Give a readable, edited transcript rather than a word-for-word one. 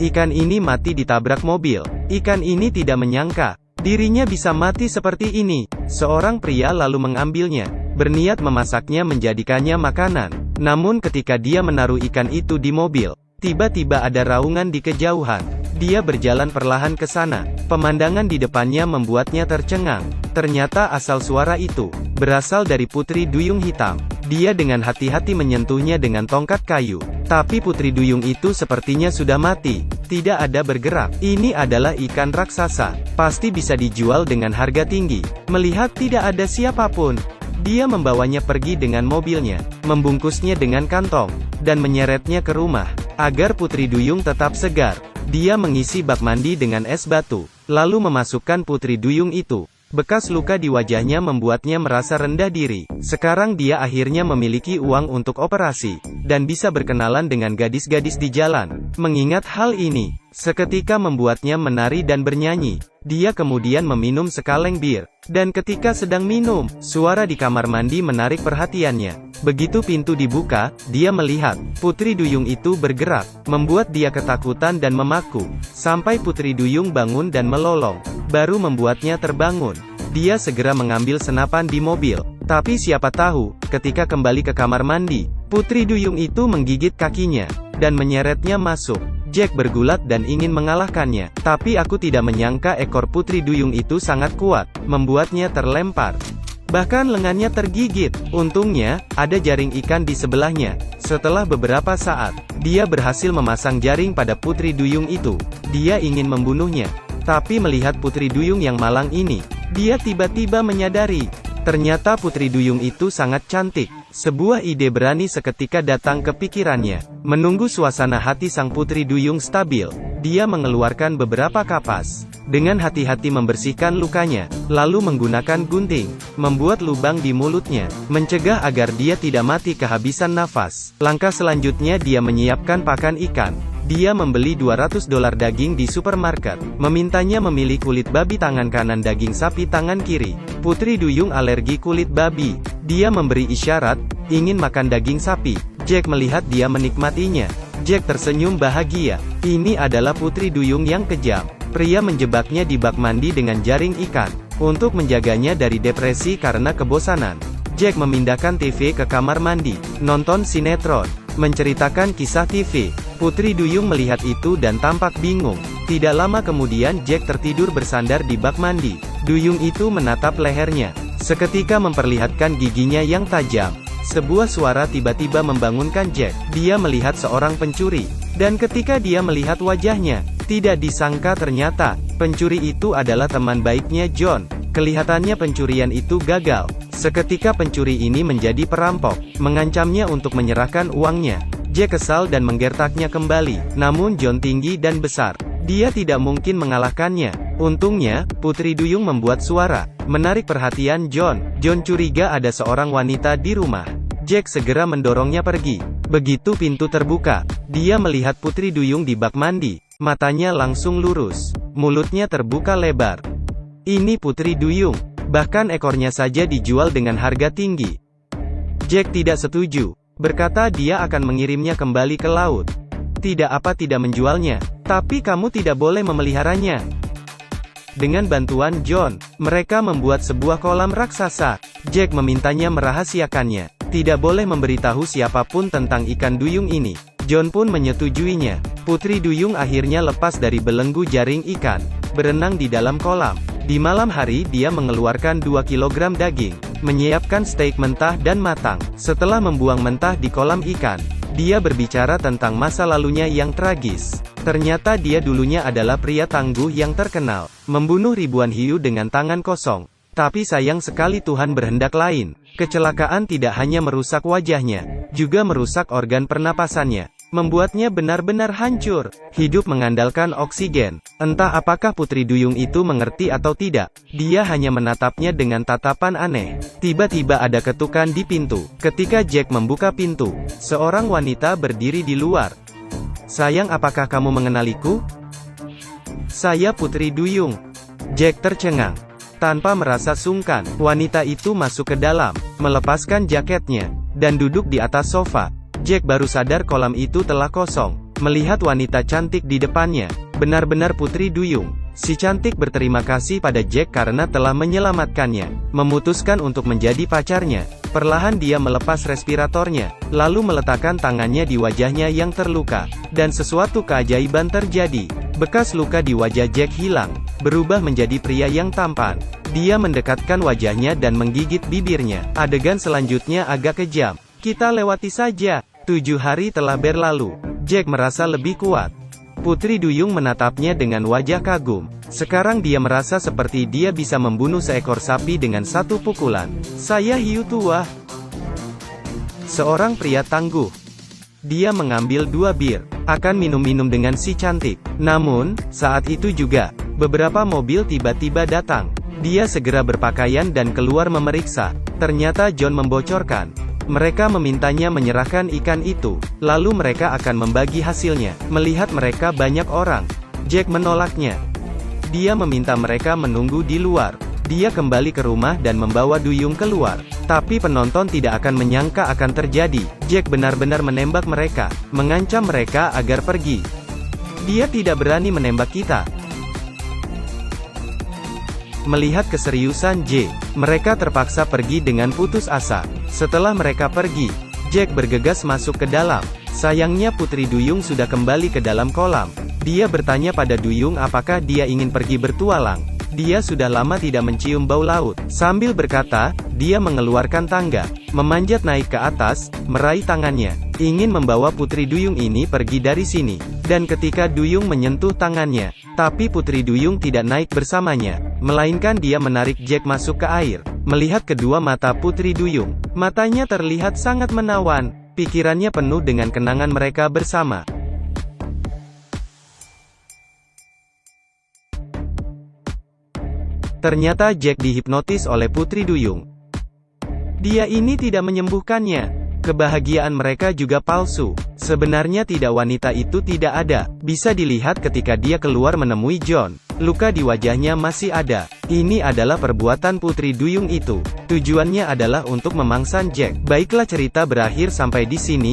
Ikan ini mati ditabrak mobil. Ikan ini tidak menyangka dirinya bisa mati seperti ini. Seorang pria lalu mengambilnya, berniat memasaknya menjadikannya makanan. Namun ketika dia menaruh ikan itu di mobil, tiba-tiba ada raungan di kejauhan. Dia berjalan perlahan ke sana. Pemandangan di depannya membuatnya tercengang. Ternyata asal suara itu berasal dari Putri Duyung Hitam. Dia dengan hati-hati menyentuhnya dengan tongkat kayu. Tapi Putri Duyung itu sepertinya sudah mati, tidak ada bergerak. Ini adalah ikan raksasa, pasti bisa dijual dengan harga tinggi. Melihat tidak ada siapapun, dia membawanya pergi dengan mobilnya, membungkusnya dengan kantong, dan menyeretnya ke rumah. Agar Putri Duyung tetap segar, dia mengisi bak mandi dengan es batu, lalu memasukkan Putri Duyung itu. Bekas luka di wajahnya membuatnya merasa rendah diri. Sekarang dia akhirnya memiliki uang untuk operasi, dan bisa berkenalan dengan gadis-gadis di jalan. Mengingat hal ini, seketika membuatnya menari dan bernyanyi. Dia kemudian meminum sekaleng bir. Dan ketika sedang minum, suara di kamar mandi menarik perhatiannya. Begitu pintu dibuka, dia melihat Putri Duyung itu bergerak, membuat dia ketakutan dan memaku. Sampai Putri Duyung bangun dan melolong, baru membuatnya terbangun. Dia segera mengambil senapan di mobil. Tapi siapa tahu, ketika kembali ke kamar mandi, Putri Duyung itu menggigit kakinya, dan menyeretnya masuk. Jack bergulat dan ingin mengalahkannya. Tapi aku tidak menyangka ekor Putri Duyung itu sangat kuat, membuatnya terlempar. Bahkan lengannya tergigit. Untungnya, ada jaring ikan di sebelahnya. Setelah beberapa saat, dia berhasil memasang jaring pada Putri Duyung itu. Dia ingin membunuhnya. Tapi melihat Putri Duyung yang malang ini, dia tiba-tiba menyadari, ternyata Putri Duyung itu sangat cantik. Sebuah ide berani seketika datang ke pikirannya. Menunggu suasana hati sang Putri Duyung stabil, dia mengeluarkan beberapa kapas. Dengan hati-hati membersihkan lukanya, lalu menggunakan gunting, membuat lubang di mulutnya, mencegah agar dia tidak mati kehabisan nafas. Langkah selanjutnya dia menyiapkan pakan ikan. Dia membeli $200 daging di supermarket, memintanya memilih kulit babi tangan kanan, daging sapi tangan kiri. Putri Duyung alergi kulit babi. Dia memberi isyarat, ingin makan daging sapi. Jack melihat dia menikmatinya. Jack tersenyum bahagia. Ini adalah Putri Duyung yang kejam. Pria menjebaknya di bak mandi dengan jaring ikan, untuk menjaganya dari depresi karena kebosanan. Jack memindahkan TV ke kamar mandi, nonton sinetron, menceritakan kisah TV. Putri Duyung melihat itu dan tampak bingung. Tidak lama kemudian Jack tertidur bersandar di bak mandi. Duyung itu menatap lehernya, seketika memperlihatkan giginya yang tajam. Sebuah suara tiba-tiba membangunkan Jack. Dia melihat seorang pencuri, dan ketika dia melihat wajahnya, tidak disangka ternyata pencuri itu adalah teman baiknya John. Kelihatannya pencurian itu gagal. Seketika pencuri ini menjadi perampok, mengancamnya untuk menyerahkan uangnya. Jack kesal dan menggertaknya kembali. Namun John tinggi dan besar. Dia tidak mungkin mengalahkannya. Untungnya, Putri Duyung membuat suara, menarik perhatian John. John curiga ada seorang wanita di rumah. Jack segera mendorongnya pergi. Begitu pintu terbuka, dia melihat Putri Duyung di bak mandi. Matanya langsung lurus, mulutnya terbuka lebar. Ini Putri Duyung. Bahkan ekornya saja dijual dengan harga tinggi. Jack tidak setuju. Berkata dia akan mengirimnya kembali ke laut. Tidak menjualnya, tapi kamu tidak boleh memeliharanya. Dengan bantuan John, mereka membuat sebuah kolam raksasa. Jack memintanya merahasiakannya. Tidak boleh memberitahu siapapun tentang ikan duyung ini. John pun menyetujuinya. Putri Duyung akhirnya lepas dari belenggu jaring ikan, berenang di dalam kolam. Di malam hari dia mengeluarkan 2 kilogram daging, menyiapkan steak mentah dan matang. Setelah membuang mentah di kolam ikan, dia berbicara tentang masa lalunya yang tragis. Ternyata dia dulunya adalah pria tangguh yang terkenal, membunuh ribuan hiu dengan tangan kosong. Tapi sayang sekali Tuhan berhendak lain. Kecelakaan tidak hanya merusak wajahnya, juga merusak organ pernapasannya, membuatnya benar-benar hancur. Hidup mengandalkan oksigen. Entah apakah Putri Duyung itu mengerti atau tidak, dia hanya menatapnya dengan tatapan aneh. Tiba-tiba ada ketukan di pintu. Ketika Jack membuka pintu, seorang wanita berdiri di luar. Sayang, apakah kamu mengenaliku? Saya Putri Duyung. Jack tercengang. Tanpa merasa sungkan, wanita itu masuk ke dalam, melepaskan jaketnya, dan duduk di atas sofa. Jack baru sadar kolam itu telah kosong. Melihat wanita cantik di depannya, benar-benar Putri Duyung. Si cantik berterima kasih pada Jack karena telah menyelamatkannya, memutuskan untuk menjadi pacarnya. Perlahan dia melepas respiratornya, lalu meletakkan tangannya di wajahnya yang terluka, dan sesuatu keajaiban terjadi. Bekas luka di wajah Jack hilang, berubah menjadi pria yang tampan. Dia mendekatkan wajahnya dan menggigit bibirnya. Adegan selanjutnya agak kejam. Kita lewati saja. 7 hari telah berlalu. Jack merasa lebih kuat. Putri Duyung menatapnya dengan wajah kagum. Sekarang dia merasa seperti dia bisa membunuh seekor sapi dengan satu pukulan. Saya hiu tua. Seorang pria tangguh. Dia mengambil 2 bir. Akan minum-minum dengan si cantik. Namun, saat itu juga, beberapa mobil tiba-tiba datang. Dia segera berpakaian dan keluar memeriksa. Ternyata John membocorkan. Mereka memintanya menyerahkan ikan itu, lalu mereka akan membagi hasilnya. Melihat mereka banyak orang, Jack menolaknya. Dia meminta mereka menunggu di luar. Dia kembali ke rumah dan membawa Duyung keluar. Tapi penonton tidak akan menyangka akan terjadi. Jack benar-benar menembak mereka, mengancam mereka agar pergi. Dia tidak berani menembak kita. Melihat keseriusan Jack, mereka terpaksa pergi dengan putus asa. Setelah mereka pergi, Jack bergegas masuk ke dalam. Sayangnya Putri Duyung sudah kembali ke dalam kolam. Dia bertanya pada Duyung apakah dia ingin pergi bertualang. Dia sudah lama tidak mencium bau laut. Sambil berkata, dia mengeluarkan tangga, memanjat naik ke atas, meraih tangannya, ingin membawa Putri Duyung ini pergi dari sini. Dan ketika Duyung menyentuh tangannya, tapi Putri Duyung tidak naik bersamanya, melainkan dia menarik Jack masuk ke air. Melihat kedua mata Putri Duyung, matanya terlihat sangat menawan, pikirannya penuh dengan kenangan mereka bersama. Ternyata Jack dihipnotis oleh Putri Duyung. Dia ini tidak menyembuhkannya. Kebahagiaan mereka juga palsu. Sebenarnya tidak, wanita itu tidak ada. Bisa dilihat ketika dia keluar menemui John. Luka di wajahnya masih ada. Ini adalah perbuatan Putri Duyung itu. Tujuannya adalah untuk memangsa Jack. Baiklah, cerita berakhir sampai di sini.